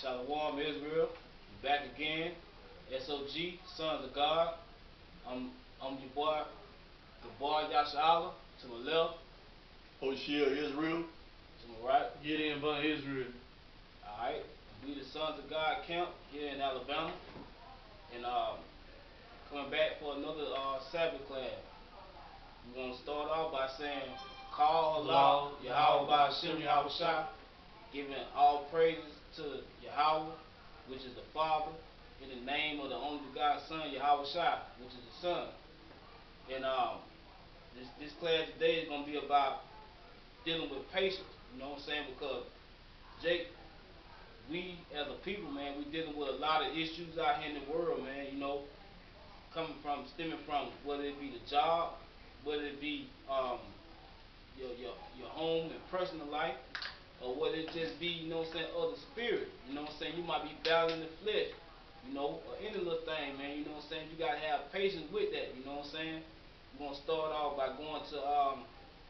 Shalom Israel, back again. SOG, Sons of God. I'm your boy, the boy Yashala, to my left. Hoshea Israel. To my right. Gideon Bun Israel. Alright. We the Sons of God camp here in Alabama. And coming back for another Sabbath class. We're going to start off by saying, Call Allah, Yahweh Ba'Shem Yahweh, giving all praises to Yahweh, which is the Father, in the name of the only begotten Son, Yahweh Shai, which is the Son. And this class today is going to be about dealing with patience, you know what I'm saying? Because, Jake, we as a people, man, we dealing with a lot of issues out here in the world, man, you know, stemming from whether it be the job, whether it be your home and personal life, or whether it just be, you know what I'm saying, other spirit, you know what I'm saying, you might be battling the flesh, you know, or any little thing, man, you know what I'm saying, you got to have patience with that, you know what I'm saying. We're going to start off by going to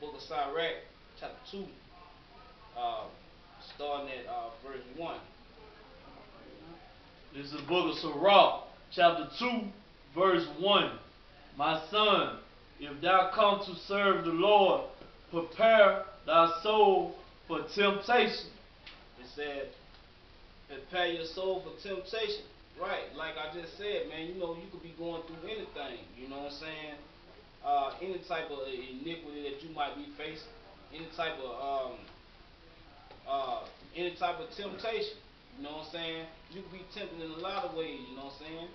Book of Sirach, chapter 2, starting at verse 1. This is the book of Sirach, chapter 2, verse 1. My son, if thou come to serve the Lord, prepare thy soul for temptation. It said, prepare your soul for temptation. Right, like I just said, man, you know, you could be going through anything, you know what I'm saying? Any type of iniquity that you might be facing, any type of temptation, you know what I'm saying? You could be tempted in a lot of ways, you know what I'm saying?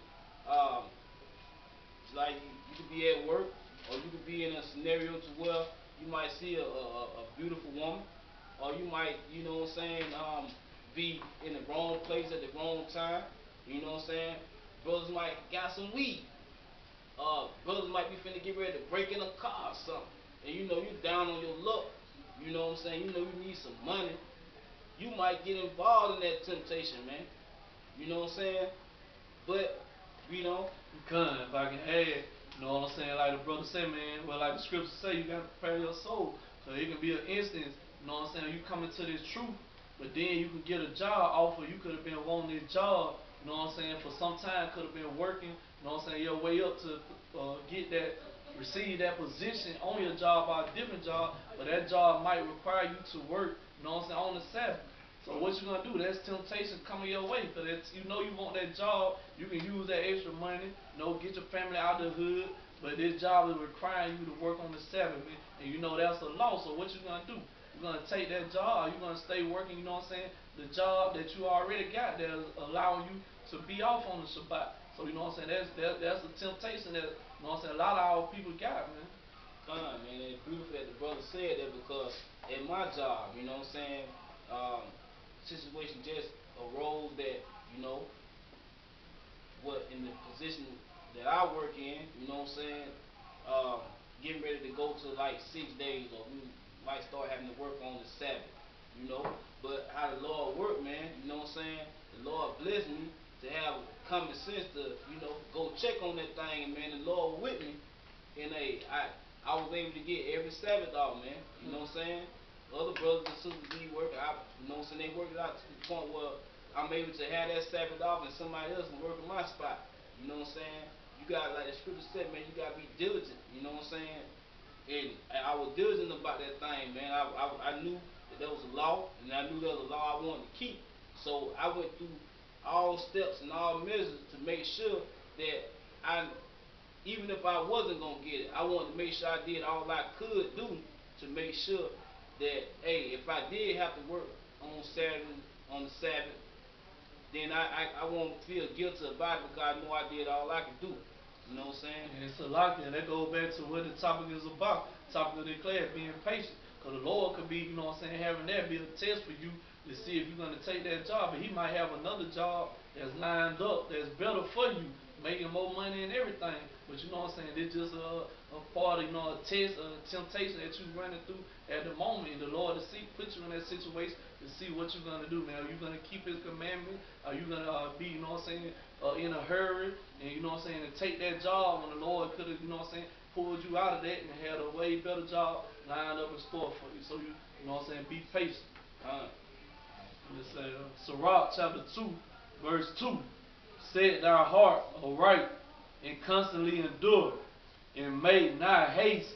Like you could be at work, or you could be in a scenario to where you might see a beautiful woman, or you might, you know what I'm saying, be in the wrong place at the wrong time, you know what I'm saying? Brothers might got some weed. Brothers might be finna get ready to break in a car or something, and you know you down on your luck, you know what I'm saying, you know you need some money, you might get involved in that temptation, man, you know what I'm saying, but, you know. If I can add, you know what I'm saying, like the brother said, man, well, like the scriptures say, you got to prepare your soul, so it can be an instance, you know what I'm saying, you come into this truth, but then you can get a job offer, you could have been wanting this job, you know what I'm saying, for some time, could have been working, you know what I'm saying, your way up to receive that position on your job by a different job, but that job might require you to work, you know what I'm saying, on the Sabbath. So what you gonna do? That's temptation coming your way, because you know you want that job, you can use that extra money, you know, get your family out of the hood, but this job is requiring you to work on the Sabbath, man, and you know that's a law. So what you gonna do? You're gonna take that job, you're gonna stay working, you know what I'm saying, the job that you already got that is allowing you to be off on the Shabbat. So you know what I'm saying, that's a temptation that, you know what I'm saying, a lot of our people got, man. Man, it's beautiful that the brother said that, because at my job, you know what I'm saying, situation just arose that, you know, what in the position that I work in, you know what I'm saying, getting ready to go to like 6 days, or we might start having to work on the Sabbath, you know. But how the Lord work, man, you know what I'm saying, the Lord blessed me to have common sense to, you know, go check on that thing, and man, the Lord with me, and I was able to get every Sabbath off, man, you know what I'm saying. Other brothers and sisters be working out, you know what I'm saying, they work it out to the point where I'm able to have that Sabbath off and somebody else can work in my spot. You know what I'm saying? You got, like the scripture said, man, you got to be diligent, you know what I'm saying? And I was diligent about that thing, man. I knew that there was a law, and I knew there was a law I wanted to keep. So I went through all steps and all measures to make sure that even if I wasn't going to get it, I wanted to make sure I did all I could do to make sure that, hey, if I did have to work on Saturday, on the Sabbath, then I won't feel guilty about it, because I know I did all I could do. You know what I'm saying? And it's a lot, and that goes back to what the topic is about. The topic of the class, being patient. Because the Lord could be, you know what I'm saying, having that be a test for you to see if you're going to take that job. But he might have another job that's lined up that's better for you, making more money and everything. But you know what I'm saying, it's just a part of, you know, a test, a temptation that you're running through at the moment. And the Lord put you in that situation to see what you're going to do, man. Are you going to keep his commandment? Are you going to be, you know what I'm saying, in a hurry? And you know what I'm saying, to take that job when the Lord could have, you know what I'm saying, pulled you out of that and had a way better job lined up in store for you. So you know what I'm saying, be patient. Huh. Yes, say, Sirach chapter 2, verse 2. Set thy heart aright and constantly endure, and make not haste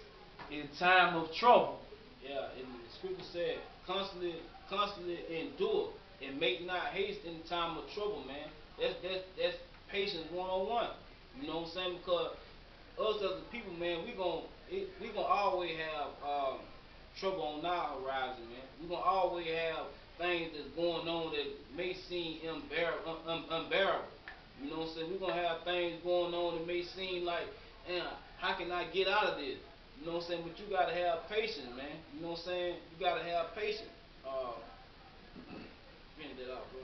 in time of trouble. Yeah, and the scripture said, constantly endure and make not haste in time of trouble, man. That's patience 101. You know what I'm saying? Because us as a people, man, we gonna always have trouble on our horizon, man. We gonna always have things that's going on that may seem unbearable. You know what I'm saying? We're gonna have things going on that may seem like, how can I get out of this? You know what I'm saying? But you gotta have patience, man. You know what I'm saying? You gotta have patience. Finish that out, bro.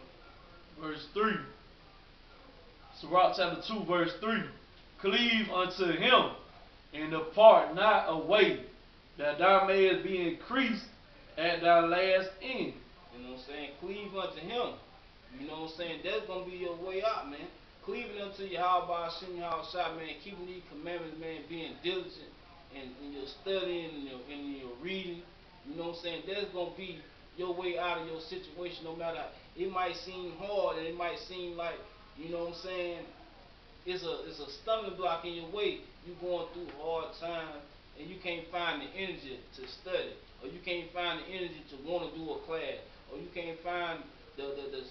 Verse 3. Sirach chapter 2, verse 3. Cleave unto him, and depart not away, that thou mayest be increased at thy last end. You know what I'm saying? Cleave unto him. You know what I'm saying? That's gonna be your way out, man. Cleaving unto Yahweh Hashem Yahushua, man. Keeping these commandments, man. Being diligent in your studying and in your reading. You know what I'm saying? That's gonna be your way out of your situation. No matter, it might seem hard and it might seem like, you know what I'm saying, it's a stumbling block in your way. You going through hard times and you can't find the energy to study, or you can't find the energy to want to do a class, or you can't find the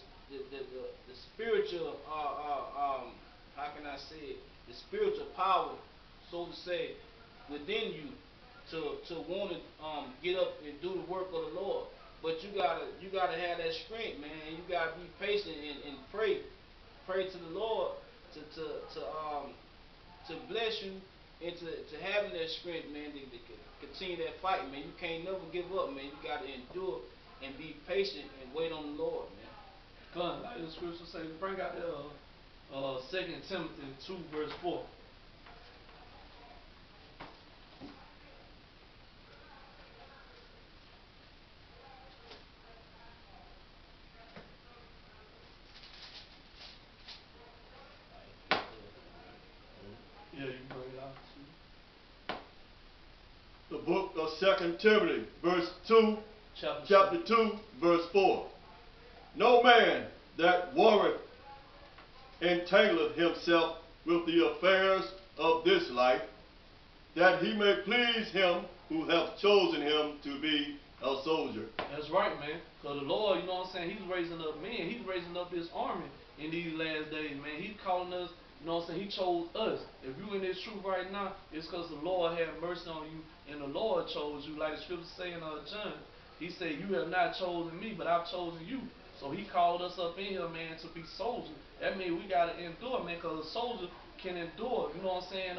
spiritual how can I say it, the spiritual power, so to say, within you to want to get up and do the work of the Lord. But you gotta have that strength, man. You gotta be patient and pray to the Lord to bless you and to having that strength, man, to continue that fight, man. You can't never give up, man. You gotta endure and be patient and wait on the Lord, man. Come, like the scripture say, bring out the 2 Timothy 2, verse 4. Yeah, you bring it out too. The book of 2 Timothy, verse 2, chapter 2, verse 4. No man that worrieth entangleth himself with the affairs of this life, that he may please him who hath chosen him to be a soldier. That's right, man. Because the Lord, you know what I'm saying, He's raising up men. He's raising up this army in these last days, man. He's calling us, you know what I'm saying, He chose us. If you in this truth right now, it's because the Lord had mercy on you and the Lord chose you. Like the scripture say in John, He said, you have not chosen me, but I've chosen you. So He called us up in here, man, to be soldiers. That means we got to endure, man, because a soldier can endure, you know what I'm saying,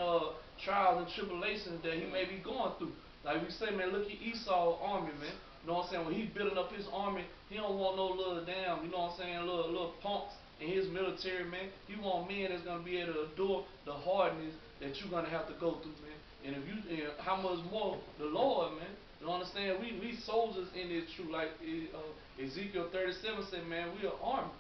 trials and tribulations that he may be going through. Like we say, man, look at Esau's army, man. You know what I'm saying? When he's building up his army, he don't want no little damn, you know what I'm saying, little punks in his military, man. He want men that's going to be able to endure the hardness that you're going to have to go through, man. And if you, how much more the Lord, man. You understand? We soldiers in this truth. Like Ezekiel 37 said, man, we are army.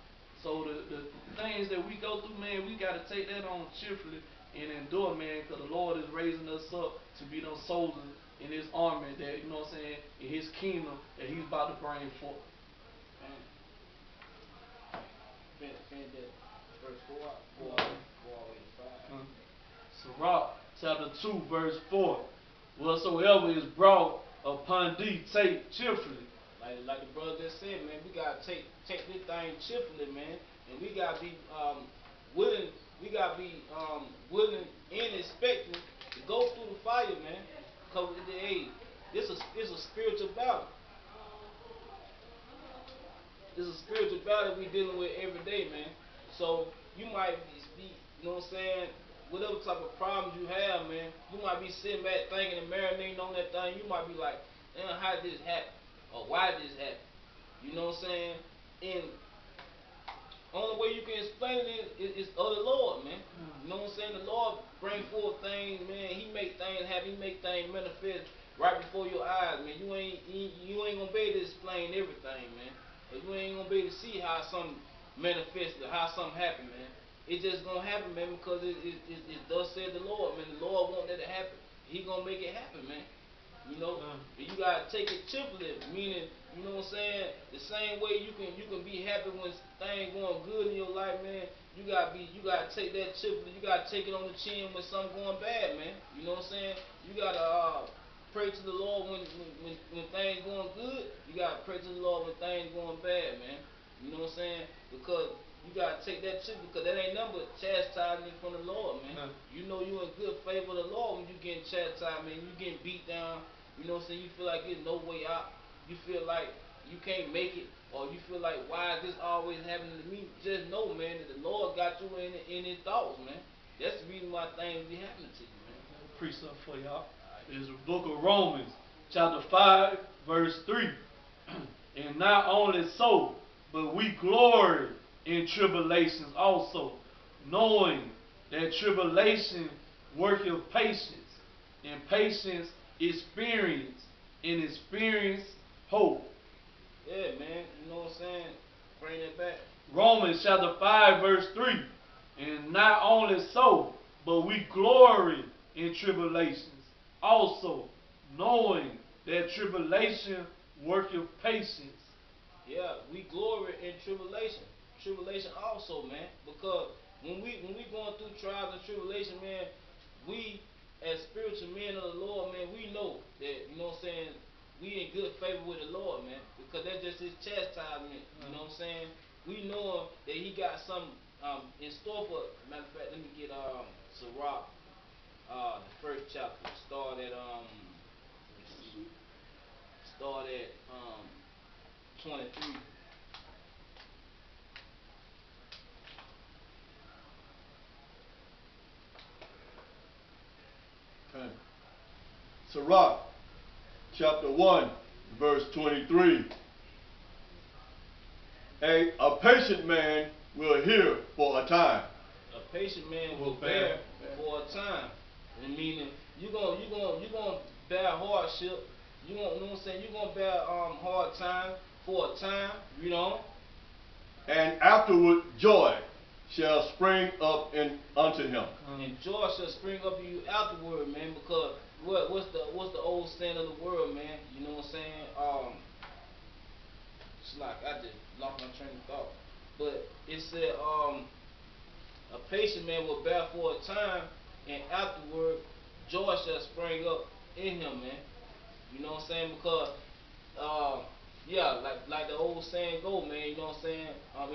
So the things that we go through, man, we got to take that on cheerfully and endure, man, because the Lord is raising us up to be those soldiers in His army that, you know what I'm saying, in His kingdom that He's about to bring forth. Finish that verse 4 all the way to 5. Sirach chapter 2, verse 4. Whatsoever is brought upon thee, take cheerfully. Like the brother just said, man, we gotta take this thing cheerfully, man, and we gotta be willing. We gotta be willing and expecting to go through the fire, man. Cause hey, it's a spiritual battle. It's a spiritual battle we dealing with every day, man. So you might be, you know what I'm saying, whatever type of problems you have, man, you might be sitting back thinking and marinating on that thing. You might be like, damn, how did this happen? Or why did this happen? You know what I'm saying? And only way you can explain it is of the Lord, man. You know what I'm saying? The Lord bring forth things, man. He make things happen. He make things manifest right before your eyes, man. You ain't gonna be able to explain everything, man. Or you ain't gonna be able to see how something manifested, how something happened, man. It's just gonna happen, man, because it thus said the Lord, man. The Lord want that to happen. He gonna make it happen, man. You know, and you gotta take it cheerfully, meaning You know what I'm saying? The same way you can be happy when things going good in your life, man. You gotta take that chip, you gotta take it on the chin when something going bad, man. You know what I'm saying? You gotta pray to the Lord when things going good. You gotta pray to the Lord when things going bad, man. You know what I'm saying? Because you gotta take that chip, because that ain't nothing but chastisement from the Lord, man. You know you in good favor of the Lord when you getting chastised, man. You getting beat down. You know what I'm saying? You feel like there's no way out. You feel like you can't make it, or you feel like, why is this always happening to me? Just know, man, that the Lord got you in his thoughts, man. That's the reason why things be happening to you, man. Precept for y'all is the book of Romans, chapter 5, verse 3. And not only so, but we glory in tribulations also, knowing that tribulation worketh patience, and patience experience, and experience hope. Yeah, man. You know what I'm saying? Bring it back. Romans chapter 5, verse 3. And not only so, but we glory in tribulations also, knowing that tribulation worketh patience. Yeah, we glory in tribulation. Tribulation also, man. Because when we going through trials and tribulation, man, we as spiritual men of the Lord, man, we know that, you know what I'm saying, we in good favor with the Lord, man. Because that's just his chastisement. You know what I'm saying? We know that he got something in store for us. Matter of fact, let me get Sirach, the first chapter. Start at let's see. Start at 23. Okay. Sirach, chapter 1, verse 23. A patient man will hear for a time. A patient man will bear for a time. And meaning you gonna bear hardship. You know what I'm saying? You gonna bear hard time for a time. You know. And afterward joy shall spring up unto him. And joy shall spring up in you afterward, man. Because what's the old saying of the world, man? You know what I'm saying? It's like I just lost my train of thought. But it said, a patient man will bear for a time, and afterward joy shall spring up in him, man. You know what I'm saying? Because, yeah, like the old saying go, man. You know what I'm saying?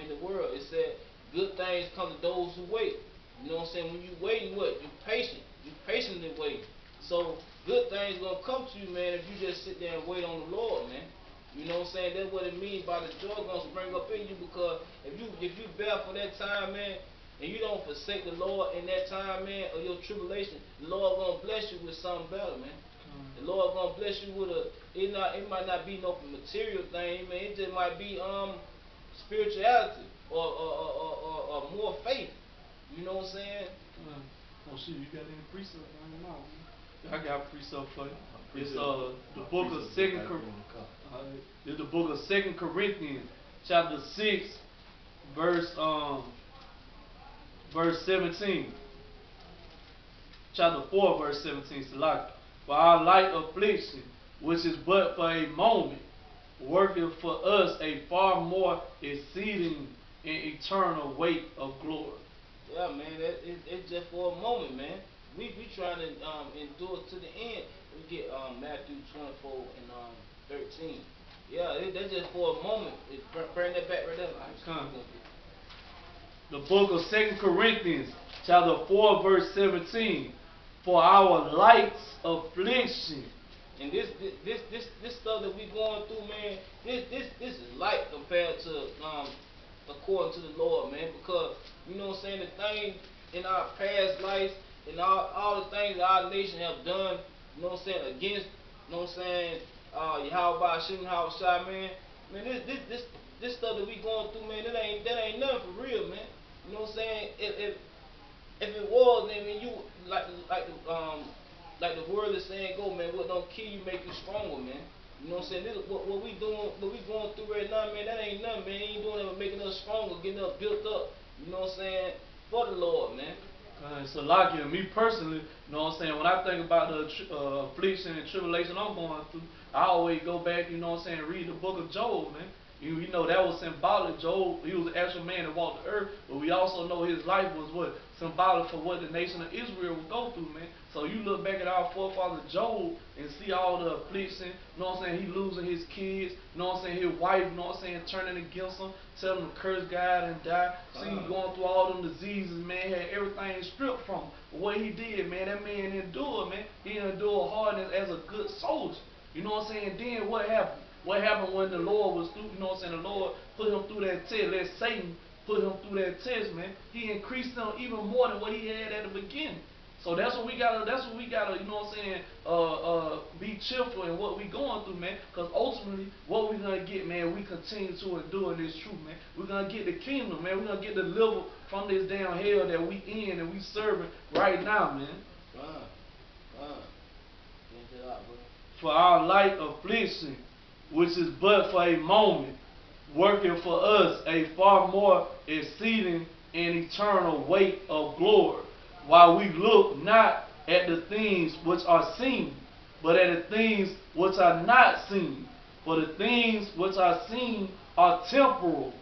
In the world, it said, good things come to those who wait. You know what I'm saying? When you waiting, what? You patient. You patiently wait. So good things gonna come to you, man, if you just sit there and wait on the Lord, man. You know what I'm saying? That's what it means by the joy gonna spring up in you, because if you bear for that time, man, and you don't forsake the Lord in that time, man, of your tribulation, the Lord gonna bless you with something better, man. The Lord gonna bless you with it might not be no material thing, man. It just might be spirituality or more faith. You know what I'm saying? Oh shit, you got any precept? I don't know, man. I got a precept for you. It's the book of it's the book of 2 Corinthians, chapter 6, verse 17. Chapter 4, verse 17. Select. For our light affliction, which is but for a moment, worketh for us a far more exceeding and eternal weight of glory. Yeah, man, it's just for a moment, man. We trying to endure to the end. We get Matthew 24 and 13. Yeah, that's just for a moment. Bring that back right there. Come. The book of 2 Corinthians, chapter 4, verse 17. For our light affliction. And this stuff that we going through, man, this is light compared to according to the Lord, man. Because you know what I'm saying, the things in our past lives and all the things that our nation have done, you know what I'm saying, against, you know what I'm saying, Yahweh Shem Shai, man. Man, this stuff that we going through, man, that ain't nothing for real, man. You know what I'm saying? If it was, then you like the word is saying go, man. What don't kill you make you stronger, man. You know what I'm saying? What we doing, what we going through right now, man, that ain't nothing, man. Ain't doing it but making us stronger, getting us built up. You know what I'm saying? For the Lord, man. So like me personally, you know what I'm saying, when I think about the affliction and tribulation I'm going through, I always go back, you know what I'm saying, read the book of Job, man. You know, that was symbolic. Job, he was an actual man that walked the earth, but we also know his life was what? Symbolic for what the nation of Israel would go through, man. So you look back at our forefather Job and see all the affliction, you know what I'm saying, he losing his kids, you know what I'm saying, his wife, you know what I'm saying, turning against him, telling him to curse God and die. See, he going through all them diseases, man, had everything stripped from him. But what he did, man, that man endured, man. He endured hardness as a good soldier. You know what I'm saying? Then what happened? What happened when the Lord was through, you know what I'm saying, the Lord put him through that test, let Satan put him through that test, man. He increased him even more than what he had at the beginning. So that's what we gotta, you know what I'm saying, be cheerful in what we going through, man. Because ultimately, what we gonna get, man, we continue to endure this truth, man. We're gonna get the kingdom, man. We're gonna get delivered from this damn hell that we in and we serving right now, man. For our light affliction, which is but for a moment, working for us a far more exceeding and eternal weight of glory, while we look not at the things which are seen, but at the things which are not seen. For the things which are seen are temporal,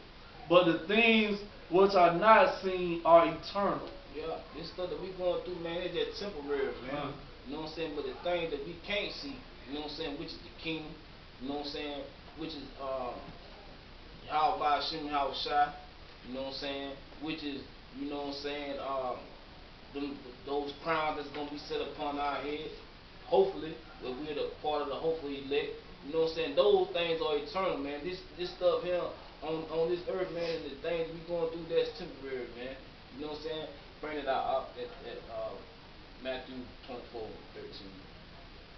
but the things which are not seen are eternal. Yeah, this stuff that we going through, man, it's just temporary, man. You know what I'm saying? But the things that we can't see, you know what I'm saying, which is the kingdom, you know what I'm saying, which is Yahweh Shem Yahushua, you know what I'm saying, which is, you know what I'm saying, those crowns that's going to be set upon our head, hopefully, that we're the part of the hopefully elect, you know what I'm saying, those things are eternal, man. This stuff here on this earth, man, and the things we going through, that's temporary, man. You know what I'm saying? Bring it out at Matthew 24:13.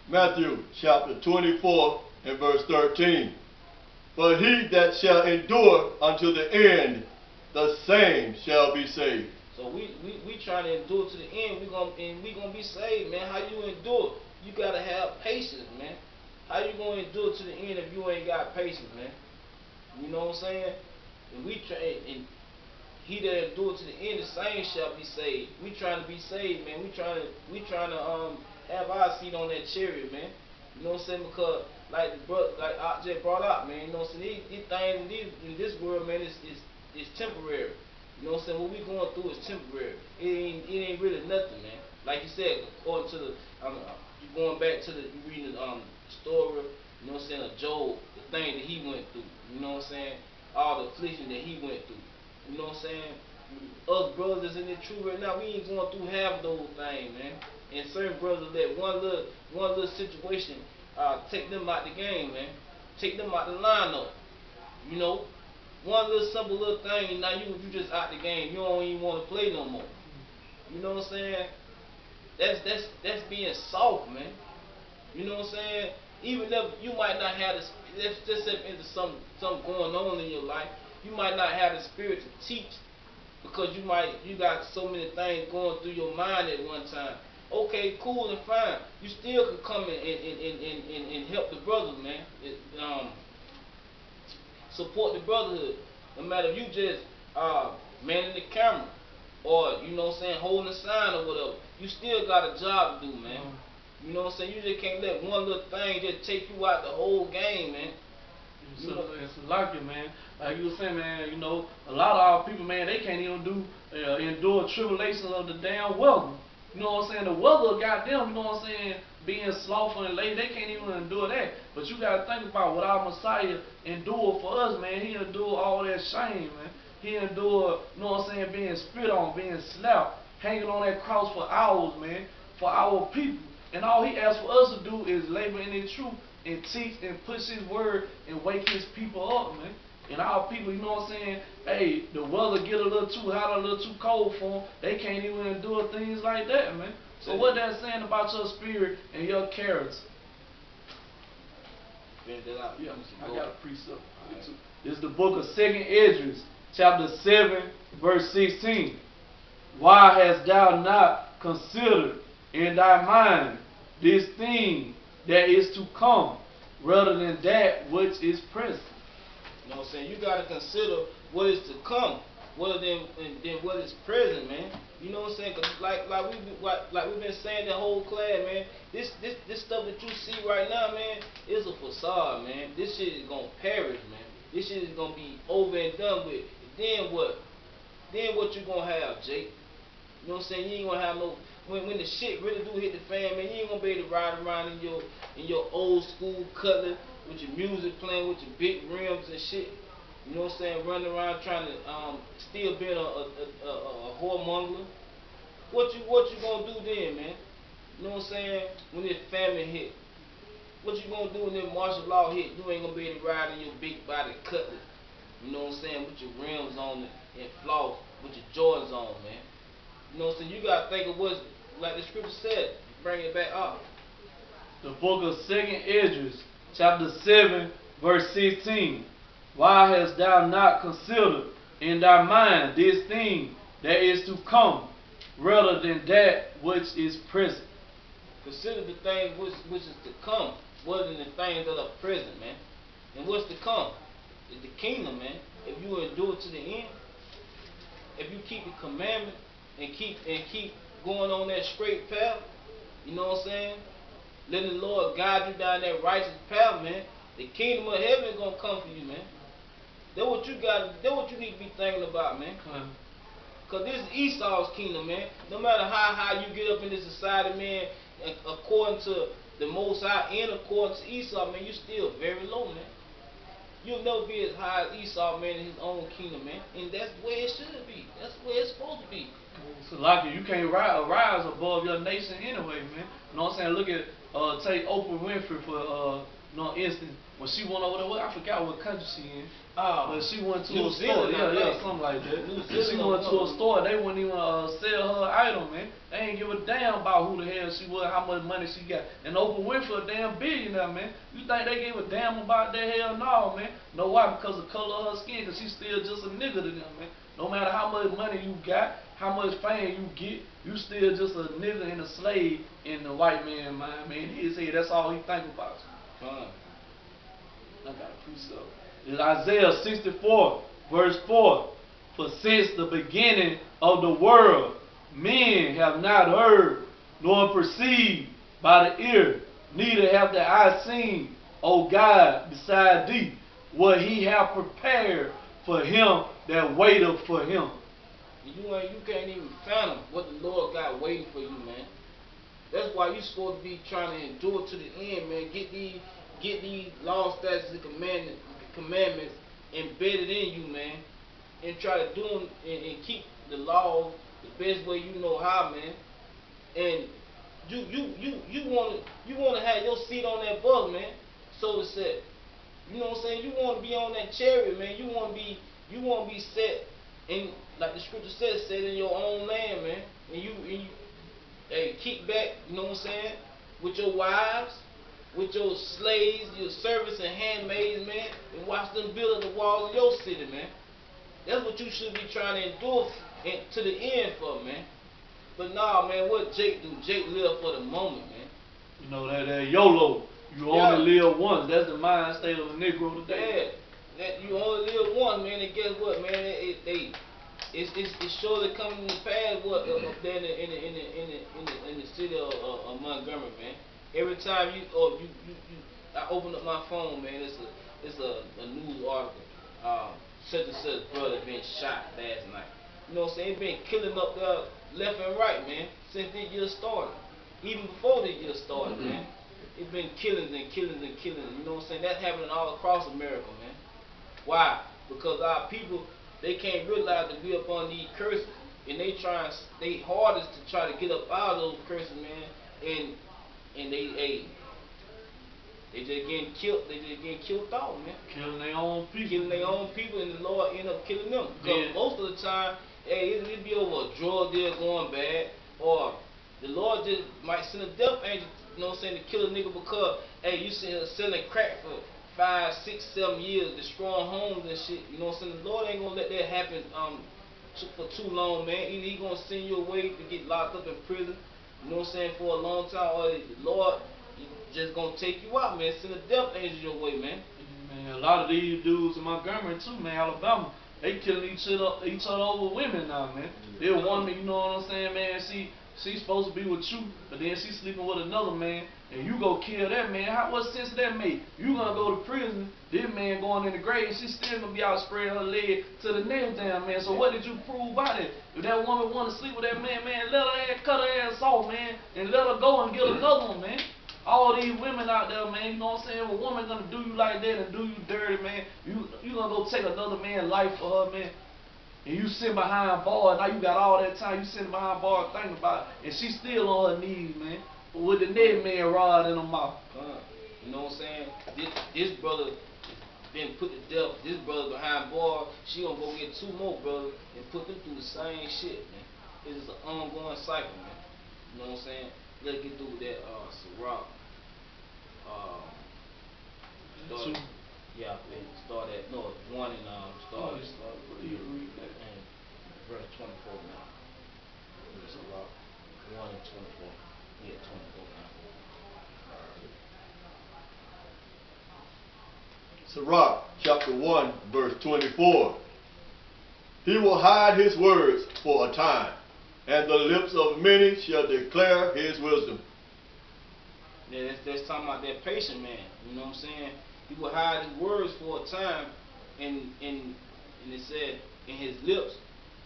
Matthew chapter 24 and verse 13. But he that shall endure unto the end, the same shall be saved. So we trying to endure to the end. We gonna be saved, man. How you endure? You gotta have patience, man. How you gonna endure to the end if you ain't got patience, man? You know what I'm saying? And he that endure to the end, the same shall be saved. We trying to be saved, man. We trying to have our seat on that chariot, man. You know what I'm saying? Because like I just brought up, man. You know what I'm saying? These things in this world, man, is temporary. You know what I'm saying? What we going through is temporary. It ain't really nothing, man. Like you said, according to the going back to you reading the story, you know what I'm saying, of Job, the thing that he went through. You know what I'm saying? All the affliction that he went through. You know what I'm saying? Us brothers in the truth right now, we ain't going through half those things, man. And certain brothers let one little situation take them out the game, man. Take them out the lineup. You know, one little simple little thing, and now you just out the game. You don't even want to play no more. You know what I'm saying? That's being soft, man. You know what I'm saying? Even if you might not have this, let's just say into something going on in your life, you might not have the spirit to teach because you got so many things going through your mind at one time. Okay, cool and fine. You still can come and help the brothers, man. Support the brotherhood. No matter if you just manning the camera or, you know what I'm saying, holding a sign or whatever. You still got a job to do, man. You know what I'm saying? You just can't let one little thing just take you out the whole game, man. It's like it, man. Like you were saying, man, you know, a lot of our people, man, they can't even endure tribulations of the damn weather. You know what I'm saying? The weather, goddamn, you know what I'm saying, being slothful and lazy, they can't even endure that. But you got to think about what our Messiah endured for us, man. He endured all that shame, man. He endured, you know what I'm saying, being spit on, being slapped, hanging on that cross for hours, man, for our people. And all he asks for us to do is labor in his truth and teach and push his word and wake his people up, man. And our people, you know what I'm saying, hey, the weather get a little too hot, a little too cold for them. They can't even endure things like that, man. So what that's saying about your spirit and your character? Yeah, I got a precept. Right. This is the book of 2nd Esdras, chapter 7, verse 16. Why hast thou not considered in thy mind this thing that is to come, rather than that which is present? You know what I'm saying? You got to consider what is to come than what is present, man. You know what I'm saying? 'Cause like we've been saying the whole class, man. This stuff that you see right now, man, is a facade, man. This shit is gonna perish, man. This shit is gonna be over and done with. Then what? Then what you gonna have, Jake? You know what I'm saying? You ain't gonna have no when the shit really do hit the fan, man. You ain't gonna be able to ride around in your old school Cutlass with your music playing with your big rims and shit. You know what I'm saying? Running around trying to still being a whoremonger. What you gonna do then, man? You know what I'm saying? When this famine hit, what you gonna do when this martial law hit? You ain't gonna be able to ride in your big body Cutlass. You know what I'm saying? With your rims on and floss, with your Jordans on, man. You know what I'm saying? You gotta think of what's like the scripture said. Bring it back up. The book of 2nd Esdras, chapter 7, verse 16. Why hast thou not considered in thy mind this thing that is to come, rather than that which is present? Consider the things which is to come, rather than the things that are present, man. And what's to come? Is the kingdom, man. If you endure to the end, if you keep the commandment and keep going on that straight path, you know what I'm saying? Letting the Lord guide you down that righteous path, man. The kingdom of heaven is gonna come for you, man. That's what you need to be thinking about, man. Cause this is Esau's kingdom, man. No matter how high you get up in this society, man, according to the Most High and according to Esau, man, you still very low, man. You'll never be as high as Esau, man, in his own kingdom, man. And that's the way it should be. That's the way it's supposed to be. So like you can't rise above your nation anyway, man. You know what I'm saying? Look at take Oprah Winfrey for no instance. When she went over there, I forgot what country she in. But she went to a store, something like that. She went to a store, they wouldn't even sell her item, man. They ain't give a damn about who the hell she was, how much money she got. And Oprah Winfrey a damn billionaire, man. You think they gave a damn about that? Hell no, man. Know why? Because of the color of her skin, because she's still just a nigga to them, man. No matter how much money you got, how much fame you get, you still just a nigga and a slave in the white man's mind, man. His head, that's all he think about. I got a precept. It's Isaiah 64, verse 4. For since the beginning of the world, men have not heard, nor perceived by the ear, neither have the eye seen, O God, beside thee, what he hath prepared for him that waiteth for him. You can't even fathom what the Lord got waiting for you, man. That's why you supposed to be trying to endure to the end, man. Get these laws, statutes, and commandments embedded in you, man, and try to do them and keep the law the best way you know how, man. And you want to have your seat on that bus, man. So to say, you know what I'm saying? You want to be on that chariot, man. You want to be set in, like the scripture says, set in your own land, man. And you hey, kick back, you know what I'm saying, with your wives, with your slaves, your servants and handmaids, man, and watch them build the walls of your city, man. That's what you should be trying to endure to the end for, man. But nah, man, what Jake do? Jake live for the moment, man. You know that YOLO. You only live once. That's the mind state of a Negro today. Yeah, that you only live once, man. And guess what, man? It's surely coming to pass up there in the city of Montgomery, man. Every time I open up my phone, man, it's a news article. Such and such brother been shot last night. You know what I'm saying? It been killing up there left and right, man, since this year started. Even before this year started, man. It's been killings and killings and killings. You know what I'm saying? That's happening all across America, man. Why? Because our people, they can't realize that we up on these curses, and they hardest to try to get up out of those curses, man. And they just getting killed. They just getting killed off, man. Killing their own people. Killing their own people, and the Lord end up killing them. Because most of the time, hey, it be over a drug deal going bad, or the Lord just might send a death angel, you know what I'm saying, to kill a nigga because, hey, you see her selling crack for 5, 6, 7 years, destroying homes and shit. You know what I'm saying? The Lord ain't gonna let that happen for too long, man. Either he gonna send you away to get locked up in prison, you know what I'm saying, for a long time, or the Lord just gonna take you out, man. Send a death angel your way, man. Man, a lot of these dudes in Montgomery too, man, Alabama, They killing each other over women now, man. They woman, you know what I'm saying, man? She's supposed to be with you, but then she's sleeping with another man, and you go kill that man. What sense that make? You gonna go to prison, this man going in the grave, and she's still gonna be out spreading her leg to the next damn man. So what did you prove by that? If that woman want to sleep with that man, let her ass cut her ass off, man, and let her go and get another one, man. All these women out there, man, you know what I'm saying? If a woman gonna do you like that and do you dirty, man, you gonna go take another man's life for her, man. And you sit behind bars, now you got all that time, you sitting behind bars thinking about it, and she's still on her knees, man, with the next man rod in her mouth. You know what I'm saying? This brother been put to death. This brother behind bars, she gonna go get 2 more brothers and put them through the same shit, man. It's an ongoing cycle, man. You know what I'm saying? Let's get through with that, Ciroc. Start at 1 and start at verse 24 now. Ciroc 1 and 24. Yeah, 24 now. Sirach chapter 1 verse 24. He will hide his words for a time, and the lips of many shall declare his wisdom. Yeah, that's talking about that patient man. You know what I'm saying? He will hide his words for a time, and it said in his lips,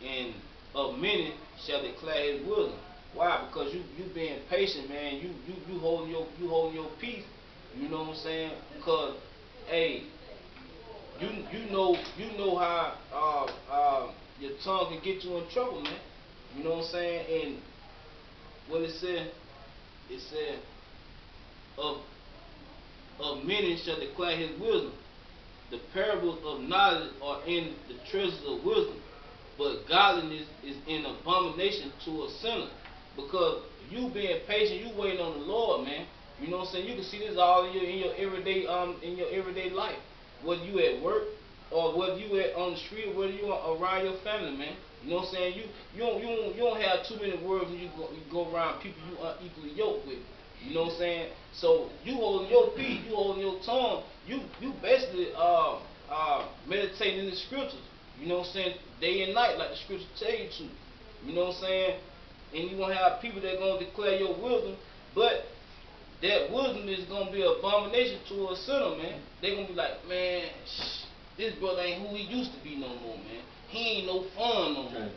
and of many shall declare his wisdom. Why? Because you being patient, man. You holding your peace. You know what I'm saying? Because hey, you know how your tongue can get you in trouble, man. You know what I'm saying? And what it said of many shall declare his wisdom. The parables of knowledge are in the treasures of wisdom, but godliness is an abomination to a sinner. Because you being patient, you waiting on the Lord, man. You know what I'm saying? You can see this all in your everyday life. Whether you at work or whether you at on the street or whether you around your family, man. You know what I'm saying? You don't have too many words when you go around people you unequally yoked with. You know what I'm saying? So you holding your peace, you holding your tongue, you basically meditating in the scriptures. You know what I'm saying? Day and night, like the scriptures tell you to. You know what I'm saying? And you gonna have people that gonna declare your wisdom, but that wisdom is gonna be an abomination to a sinner, man. They gonna be like, man, this brother ain't who he used to be no more, man. He ain't no fun no more.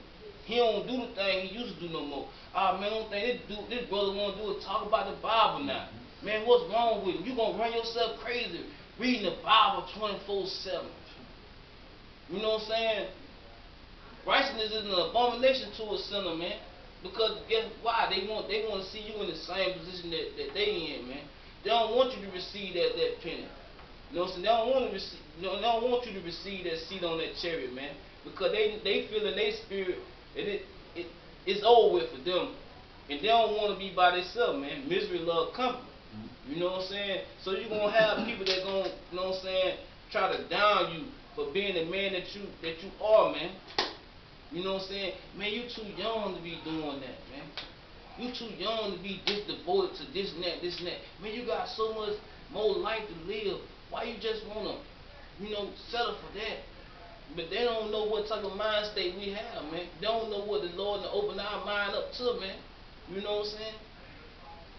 He don't do the thing he used to do no more. Man, I don't think this brother want to do is talk about the Bible now. Man, what's wrong with him? You gonna run yourself crazy reading the Bible 24/7. You know what I'm saying? Righteousness is an abomination to a sinner, man. Because guess why? They want to see you in the same position that they in, man. They don't want you to receive that penny. You know what I'm saying? They don't want to receive. They don't want you to receive that seat on that chariot, man. Because they feel in their spirit that it's over with for them, and they don't want to be by themselves, man. Misery love company. You know what I'm saying? So you're gonna have people that gonna, you know what I'm saying, try to down you for being the man that you are, man. You know what I'm saying? Man, you too young to be doing that, man. You too young to be this devoted to this and that, this and that. Man, you got so much more life to live. Why you just wanna, settle for that? But they don't know what type of mind state we have, man. They don't know what the Lord to open our mind up to, man. You know what I'm saying?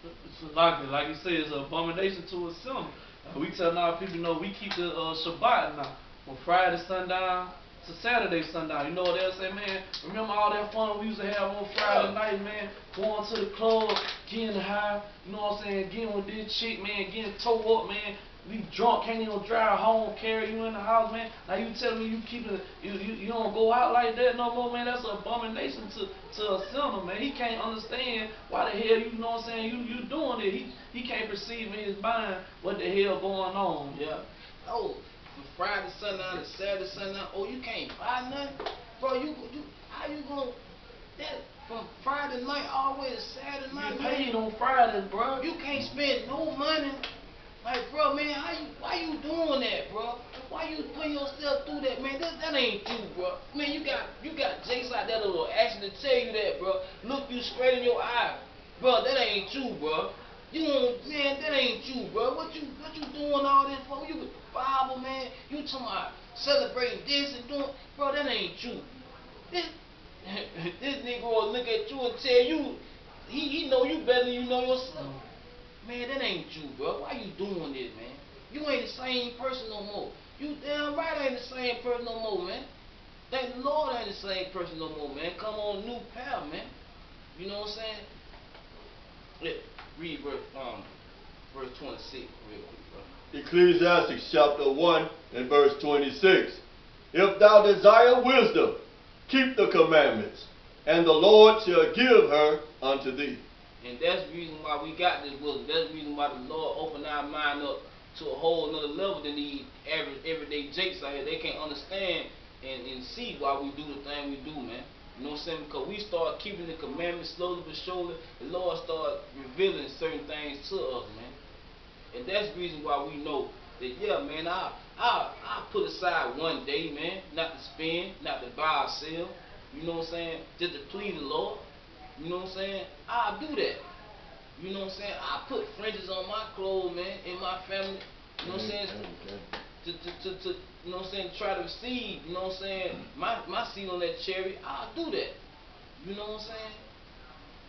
It's like you say, it's an abomination to a sinner. We tell our people, we keep the Shabbat now, from Friday sundown to Saturday sundown. You know what they'll say, man? Remember all that fun we used to have on Friday night, man? Going to the club, getting high, you know what I'm saying? Getting with this chick, man, getting towed up, man. We drunk, can't even drive home, carry you in the house, man. Now you telling me you don't go out like that no more, man. That's an abomination to a sinner, man. He can't understand why the hell you know what I'm saying, you doing it. He can't perceive in his mind what the hell going on. Yeah. Oh, from Friday sundown to Saturday sundown, you can't buy nothing? Bro, how you gonna that from Friday night all the way to Saturday night? You paid on Friday, bro. You can't spend no money. Like, bro, man, why you doing that, bro? Why you putting yourself through that, man? That ain't you, bro. Man, you got Jakes out there that will actually tell you that, bro. Look you straight in your eye, bro. That ain't you, bro. Man, that ain't you, bro. What you doing all this for? You with the Bible, man. You talking about celebrating this and doing, bro, that ain't you. This, this nigga will look at you and tell you, he know you better than you know yourself. Man, that ain't you, bro. Why you doing this, man? You ain't the same person no more. You damn right ain't the same person no more, man. Thank the Lord ain't the same person no more, man. Come on, new path, man. You know what I'm saying? Yeah, read verse 26 real quick, bro. Ecclesiastes chapter 1 and verse 26. If thou desire wisdom, keep the commandments, and the Lord shall give her unto thee. And that's the reason why we got this wisdom. That's the reason why the Lord opened our mind up to a whole nother level than these everyday jakes out here. They can't understand and see why we do the thing we do, man. You know what I'm saying? Because we start keeping the commandments slowly but surely, the Lord start revealing certain things to us, man. And that's the reason why we know that, yeah, man, I put aside one day, man, not to spend, not to buy or sell. You know what I'm saying? Just to please the Lord. You know what I'm saying? I'll do that. You know what I'm saying? I put fringes on my clothes, man, in my family. You know what I'm saying? To you know what I'm saying, try to receive, you know what I'm saying, my seat on that cherry, I'll do that. You know what I'm saying?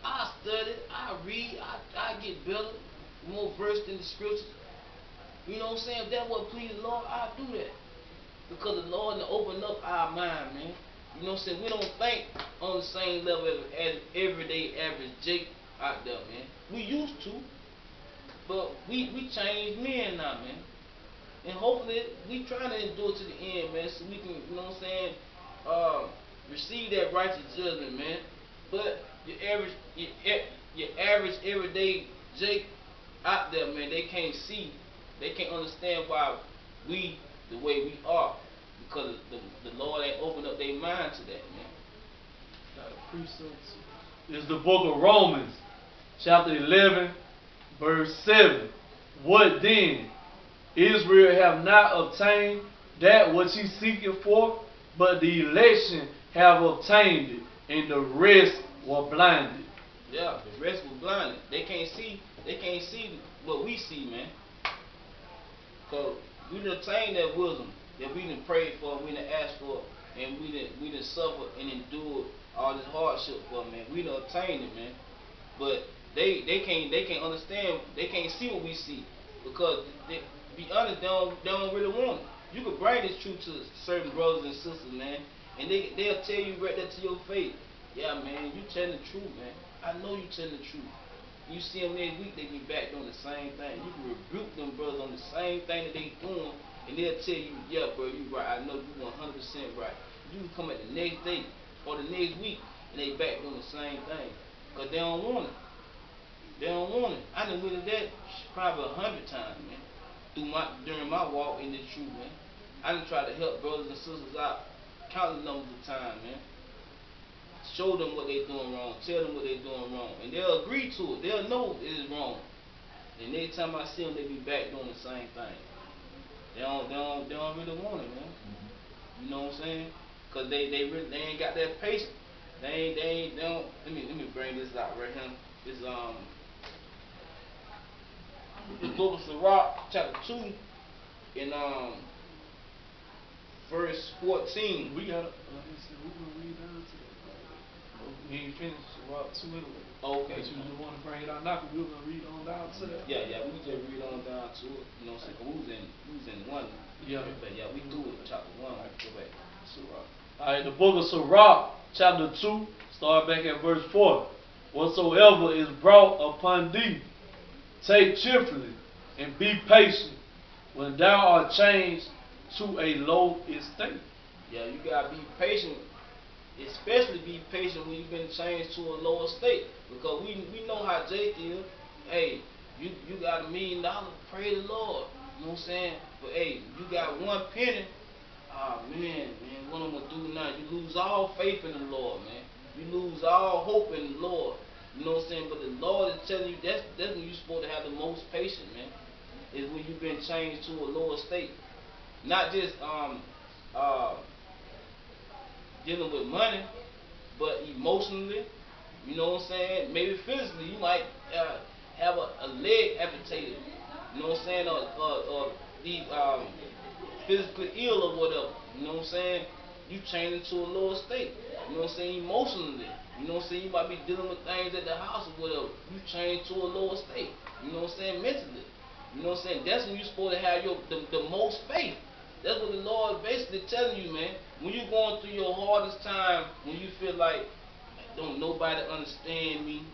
I study, I read, I get better, more versed in the scriptures. You know what I'm saying? If that's what pleases the Lord, I'll do that. Because the Lord will open up our mind, man. You know what I'm saying? We don't think on the same level as everyday average Jake out there, man. We used to, but we changed men now, man. And hopefully we try to endure to the end, man, so we can, you know what I'm saying, receive that righteous judgment, man. But your average everyday Jake out there, man, they can't see, they can't understand why we the way we are, because the Lord ain't opened up their mind to that, man. It's the book of Romans, chapter 11, verse 7. What then? Israel have not obtained that which he seeketh for, but the election have obtained it, and the rest were blinded. Yeah, the rest were blinded. They can't see what we see, man. Cause we done obtained that wisdom that we done prayed for, we done asked for, and we done suffered and endured all this hardship for, man. We done obtained it, man. But they can't understand, they can't see what we see, because they, be honest, they don't really want it. You can bring this truth to certain brothers and sisters, man, and they'll tell you right there to your face, yeah, man, you telling the truth, man. I know you telling the truth. You see them next week, they be back doing the same thing. You can rebuke them brothers on the same thing that they doing, and they'll tell you, yeah, bro, you right. I know you 100% right. You can come at the next day or the next week, and they back doing the same thing, cause they don't want it. They don't want it. I done witnessed that probably 100 times, man. During my walk in this truth, man. I done tried to help brothers and sisters out countless numbers of times, man. Show them what they doing wrong, tell them what they doing wrong, and they'll agree to it. They'll know it is wrong. And every time I see them, they be back doing the same thing. They don't really want it, man. You know what I'm saying? Cause they ain't got that patience. They don't. Let me bring this out right here. This the book of Sirach, chapter 2, in verse 14. We gotta, we're gonna read down to that. We ain't finished Sirach 2 anyway. Okay. But you just want to bring it out now, because we were gonna read on down to that. Yeah, we just read on down to it. You know what I'm saying? We was in one. Yeah. But yeah, we do it chapter 1. Right. Go back. Sirach. Alright, the book of Sirach, chapter 2, start back at verse 4. Whatsoever is brought upon thee, take cheerfully, and be patient, when thou art changed to a low estate. Yeah, you gotta be patient, especially be patient when you've been changed to a lower state. Because we know how Jake is. Hey, you got $1 million, pray the Lord. You know what I'm saying? But hey, you got 1 penny. Ah, man, what I'm gonna do now? You lose all faith in the Lord, man. You lose all hope in the Lord. You know what I'm saying? But the Lord is telling you that's when you're supposed to have the most patience, man. Is when you've been changed to a lower state. Not just dealing with money, but emotionally. You know what I'm saying? Maybe physically, you might have a leg amputated. You know what I'm saying? Or these physically ill or whatever. You know what I'm saying? You change into a lower state. You know what I'm saying? Emotionally. You know what I'm saying? You might be dealing with things at the house or whatever. You change to a lower state. You know what I'm saying? Mentally. You know what I'm saying? That's when you're supposed to have the most faith. That's what the Lord is basically telling you, man. When you're going through your hardest time, when you feel like don't nobody understand me,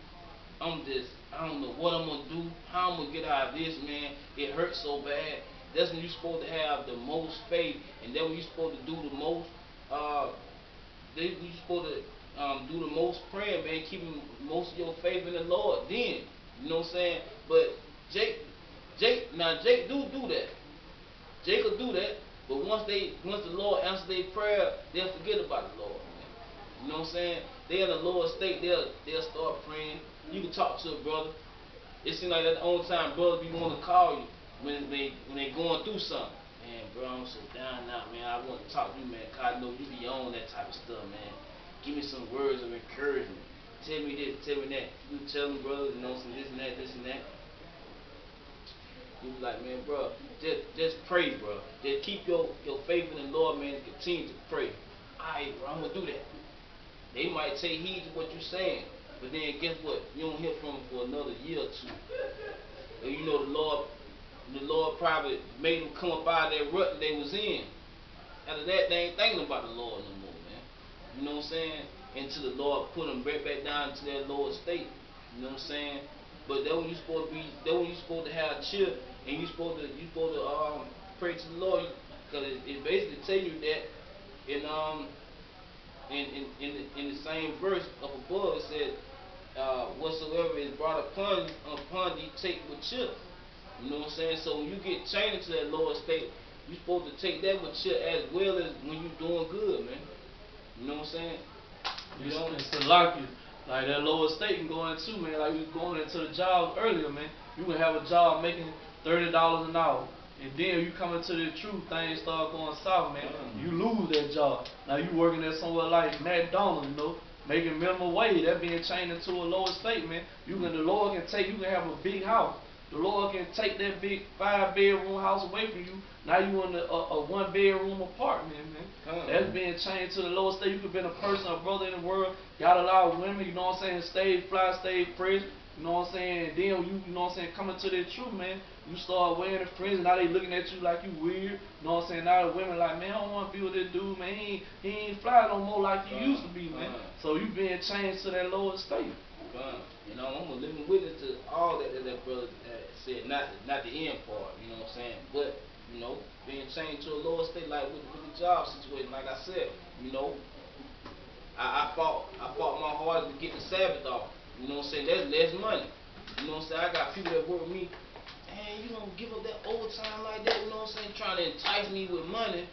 I don't know what I'm gonna do, how I'm gonna get out of this, man. It hurts so bad. That's when you're supposed to have the most faith, and then when you're supposed to do the most, you're supposed to do the most praying, man, keeping most of your faith in the Lord. Then, you know what I'm saying? But Jake do that. Jake will do that. But once the Lord answers their prayer, they'll forget about the Lord. You know what I'm saying? They're in a lower state. They'll start praying. You can talk to a brother. It seems like that's the only time brothers be wanting to call you when they going through something. Man, bro, I'm so down now, man. I want to talk to you, man, 'cause I know you be on that type of stuff, man. Give me some words of encouragement. Tell me this, tell me that. You tell them, brothers, you know, some this and that. You be like, man, bro, just pray, bro. Just keep your faith in the Lord, man, and continue to pray. Alright, bro, I'm gonna do that. They might take heed to what you're saying, but then guess what? You don't hear from them for another year or two. And you know the Lord probably made them come up out of that rut that they was in. After that, they ain't thinking about the Lord no more, man. You know what I'm saying? Until the Lord put them right back down to that lower state. You know what I'm saying? But that when you supposed to be, that when you supposed to have chill, and you supposed to pray to the Lord, because it basically tell you that in the same verse up above it said, whatsoever is brought upon thee, take with chill. You know what I'm saying? So when you get changed to that lower state, you're supposed to take that with chill as well as when you're doing good, man. You know what I'm saying? You know, it's to lock you. Like that lower state can go into, man. Like we was going into the job earlier, man. You can have a job making $30 an hour, and then you come into the truth, things start going south, man. You lose that job. Now you working at somewhere like McDonald's, you know, making minimum wage. That being changed into a lower state, man. The Lord can take. You can have a big house. The Lord can take that big 5-bedroom house away from you. Now you in a 1-bedroom apartment, man. That's being changed to the lower state. You could be a person, a brother in the world, got a lot of women, you know what I'm saying, stay fly, stay fresh, you know what I'm saying, and then you know what I'm saying, coming to the truth, man, you start wearing the fringe, and now they looking at you like you weird, you know what I'm saying, now the women like, man, I don't want to be with this dude, man, he ain't fly no more like he used to be, man. So you being changed to that lower state. You know, I'm a living witness to all that brother said, not the end part, you know what I'm saying, but, you know, being changed to a lower state, like with the job situation, like I said, you know, I fought my hardest to get the Sabbath off, you know what I'm saying, that's less money, you know what I'm saying, I got people that work with me, man, you don't give up that overtime like that, you know what I'm saying, trying to entice me with money.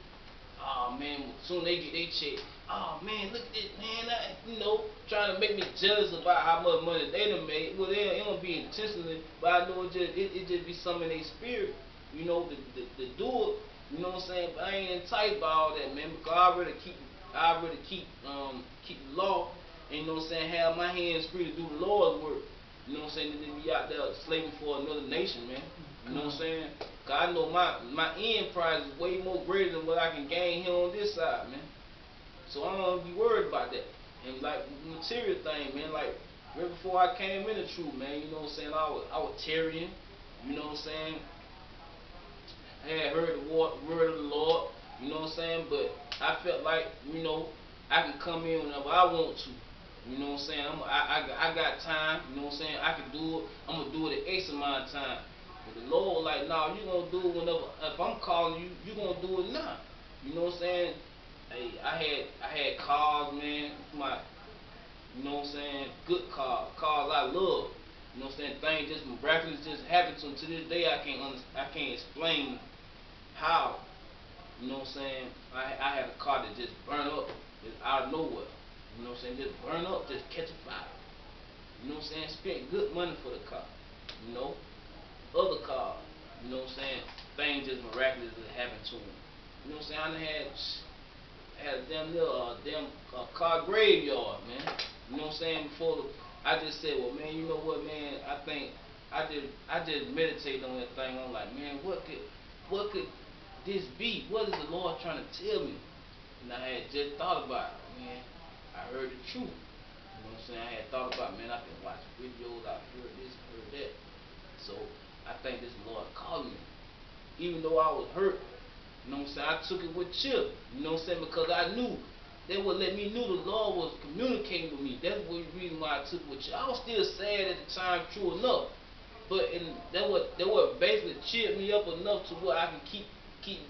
Oh man, soon they get their check. Oh man, look at this, man. You know, trying to make me jealous about how much money they done made. Well, it don't be intentionally, but I know it just be something in their spirit, you know, to do it. You know what I'm saying? But I ain't enticed by all that, man. Because I already keep the law, and you know what I'm saying, have my hands free to do the Lord's work. You know what I'm saying? Than to be out there slaving for another nation, man. You know what I'm saying? Cause I know my end prize is way more greater than what I can gain here on this side, man. So I don't be worried about that. And like the material thing, man, like right before I came in the truth, man, you know what I'm saying, I was tarrying, you know what I'm saying? I had heard the word of the Lord, you know what I'm saying, but I felt like, you know, I can come in whenever I want to. You know what I'm saying? I got time, you know what I'm saying? I can do it. I'm going to do it at X amount of time. But the Lord was like, nah, you're going to do it whenever. If I'm calling you, you're going to do it now. You know what I'm saying? Hey, I had cars, man. You know what I'm saying? Good cars I love. You know what I'm saying? Things just miraculous just happened to them. To this day, I can't explain how. You know what I'm saying? I had a car that just burned up just out of nowhere. You know what I'm saying? Just burn up, just catch a fire. You know what I'm saying? Spent good money for the car. You know? Other cars. You know what I'm saying? Things just miraculous that happened to them. You know what I'm saying? I done had a damn car graveyard, man. You know what I'm saying? Before I just said, well, man, you know what, man? I think I just meditated on that thing. I'm like, man, what could this be? What is the Lord trying to tell me? And I had just thought about it, man. I heard the truth. You know what I'm saying? I had thought about, man, I've been watching videos, I've heard this, heard that. So I think this Lord called me. Even though I was hurt, you know what I'm saying, I took it with chill. You know what I'm saying? Because I knew they would let me know the Lord was communicating with me. That's the reason why I took it with chill. I was still sad at the time, true enough. But that would basically cheered me up enough to where I can keep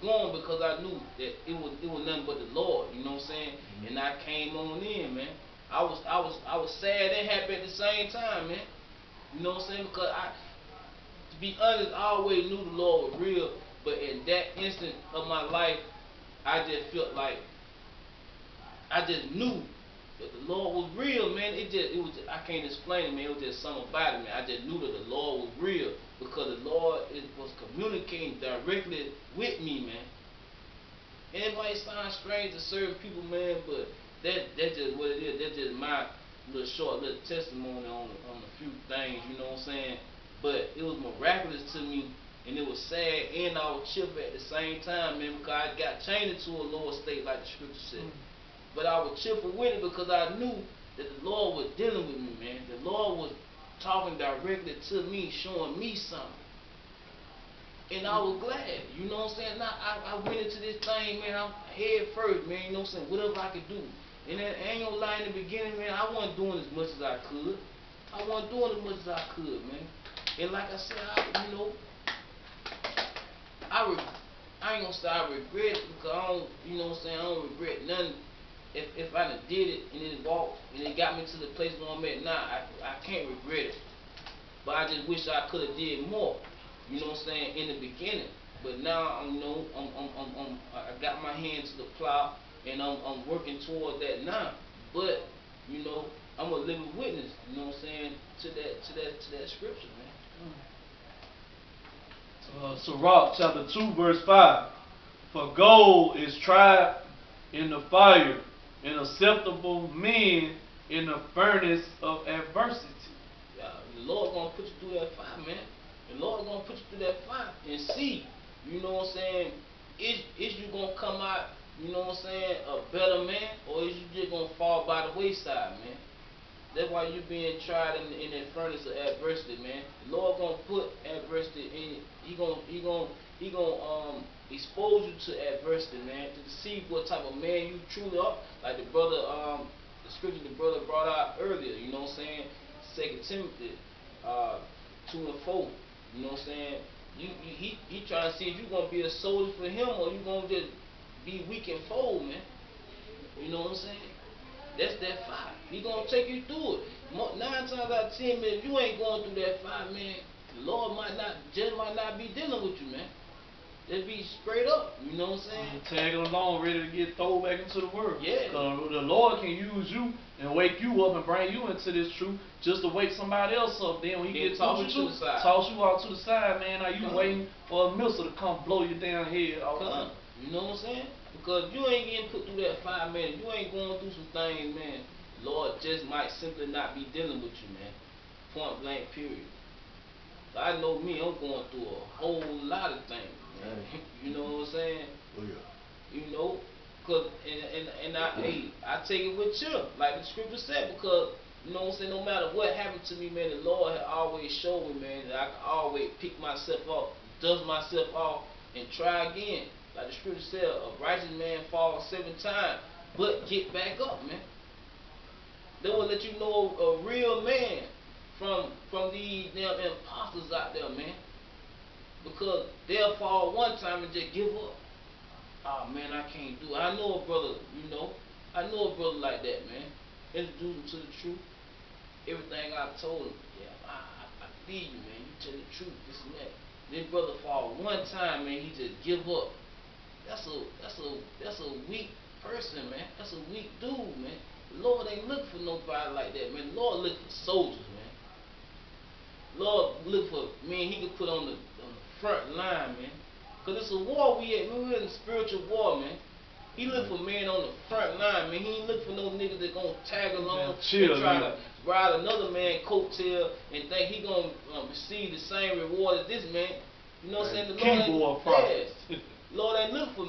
going, because I knew that it was nothing but the Lord, you know what I'm saying? And I came on in, man. I was sad and happy at the same time, man. You know what I'm saying? Because to be honest, I always knew the Lord was real, but in that instant of my life, I just felt like I just knew that the Lord was real, man. I can't explain it, man. It was just something about it, man. I just knew that the Lord was real, because the Lord was communicating directly with me, man. And it might sound strange to certain people, man, but that's just what it is. That's just my short testimony on a few things, you know what I'm saying? But it was miraculous to me, and it was sad, and I was cheerful at the same time, man, because I got changed into a lower state, like the scripture said. But I was cheerful with it, because I knew that the Lord was dealing with me, man. The Lord was talking directly to me, showing me something. And I was glad, you know what I'm saying? Now, I went into this thing, man, I'm head first, man, you know what I'm saying? Whatever I could do. And I ain't gonna lie, in the beginning, man, I wasn't doing as much as I could. I wasn't doing as much as I could, man. And like I said, I ain't gonna say I regret it, because I don't, you know what I'm saying, I don't regret nothing. If I done did it and it walked and it got me to the place where I'm at now, I can't regret it. But I just wish I could have did more. You know what I'm saying, in the beginning. But now I got my hand to the plow, and I'm working toward that now. But you know, I'm a living witness. You know what I'm saying, to that scripture, man. Sirach chapter 2 verse 5. For gold is tried in the fire, and acceptable men in the furnace of adversity. Yeah, the Lord gonna put you through that fire, man. The Lord gonna put you through that fire and see, you know what I'm saying, is you gonna come out, you know what I'm saying, a better man, or is you just gonna fall by the wayside, man? That's why you being tried in that furnace of adversity, man. The Lord gonna put adversity in. He gonna expose you to adversity, man, to see what type of man you truly are. Like the scripture the brother brought out earlier, you know what I'm saying, 2 Timothy 2 and 4. You know what I'm saying? He trying to see if you gonna be a soldier for him, or you gonna just be weak and fold, man. You know what I'm saying? That's that fire. He gonna take you through it. 9 times out of 10, man, if you ain't going through that fire, man, the Lord might not be dealing with you, man. Just be straight up. You know what I'm saying? Tagging along, ready to get thrown back into the world. Yeah. Because the Lord can use you and wake you up and bring you into this truth, just to wake somebody else up. Then when he gets toss you out to the side, man, now you waiting for a missile to come blow you down here. You know what I'm saying? Because you ain't getting put through that 5 minutes, you ain't going through some things, man. The Lord just might simply not be dealing with you, man. Point blank, period. So I know me, I'm going through a whole lot of things, man. You know what I'm saying? Oh yeah. You know, cause I take it with you, like the scripture said, because you know what I'm saying, no matter what happened to me, man, the Lord had always showed me, man, that I can always pick myself up, dust myself off, and try again. Like the scripture said, a righteous man falls 7 times, but get back up, man. They will let you know a real man from these damn imposters out there, man. Because they'll fall 1 time and just give up. Oh man, I can't do it. I know a brother, you know. I know a brother like that, man. Introduce him to the truth. Everything I told him, yeah, I believe you, man. You tell the truth, this and that. This brother fall 1 time, man, he just give up. That's a weak person, man. That's a weak dude, man. The Lord ain't looking for nobody like that, man. The Lord looking for soldiers, man. Lord look for men he could put on the front line, man. Cause it's a war we at, man. We're in a spiritual war, man. He look for men on the front line, man. He ain't look for no niggas that gonna tag along and try to ride another man's coattail and think he gonna receive the same reward as this man. You know what I'm saying? The Lord ain't, Lord ain't look for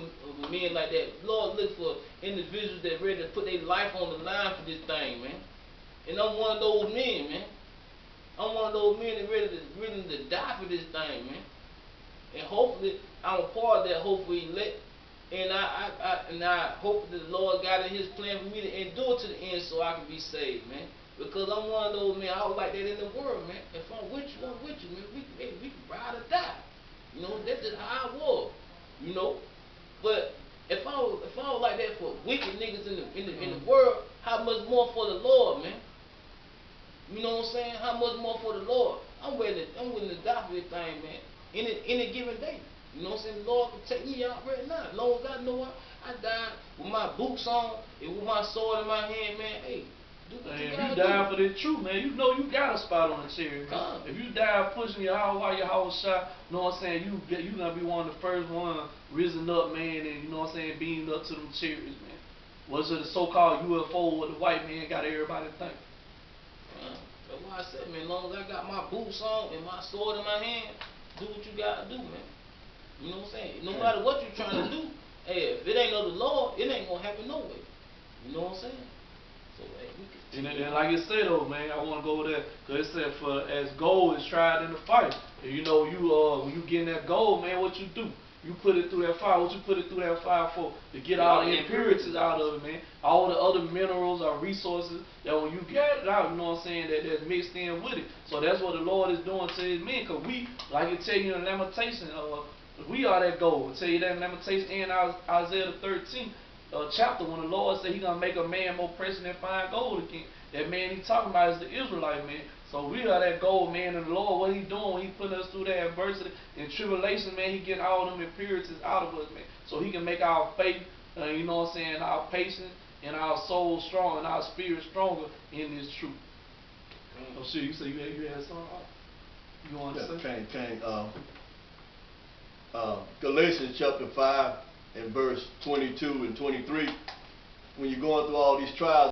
men like that. Lord look for individuals that ready to put their life on the line for this thing, man. And I'm one of those men, man. I'm one of those men that ready to die for this thing, man. And hopefully, I'm a part of that hopefully elect. And I hope that the Lord got in His plan for me to endure to the end so I can be saved, man. Because I'm one of those men, I was like that in the world, man. If I'm with you, I'm with you, man. We can ride or die. You know, that's just how I was. You know? But if I was like that for wicked niggas in the world, how much more for the Lord, man? You know what I'm saying? How much more for the Lord? I'm willing to die for this thing, man. Any given day. You know what I'm saying? The Lord can take me out right now. As long as I know I died with my boots on and with my sword in my hand, man. Hey, do what you gotta do. If you die for the truth, man, you know you got a spot on the chair. If you die pushing your house while your house shot, you know what I'm saying? You gonna be one of the first one risen up, man, and you know what I'm saying, beamed up to them chairs, man. What's it, the so-called UFO with the white man got everybody thinking? That's why I said, man, as long as I got my boots on and my sword in my hand, do what you gotta do, man. You know what I'm saying? No matter what you're trying to do, hey, if it ain't of the Lord, it ain't gonna happen no way. You know what I'm saying? So, hey, we can. And like it said though, man, I want to go over there because it said for as gold is tried in the fight. And you know, when you get that gold, man, what you do? You put it through that fire. What you put it through that fire for? To get all the impurities out of it, man. All the other minerals or resources that when you get it out, you know what I'm saying, that's mixed in with it. So that's what the Lord is doing to His men. Because we, like it tell you in Lamentation, we are that gold. I tell you that in Lamentation and Isaiah the 13th chapter when the Lord said He's going to make a man more precious than fine gold again. That man He's talking about is the Israelite man. So we are that gold, man, and the Lord, what He doing when He putting us through that adversity and tribulation, man, He getting all them impurities out of us, man. So He can make our faith, you know what I'm saying, our patience and our soul strong and our spirit stronger in this truth. Oh shit, you said you had something? You want to say? Galatians chapter 5 and verse 22 and 23. When you're going through all these trials,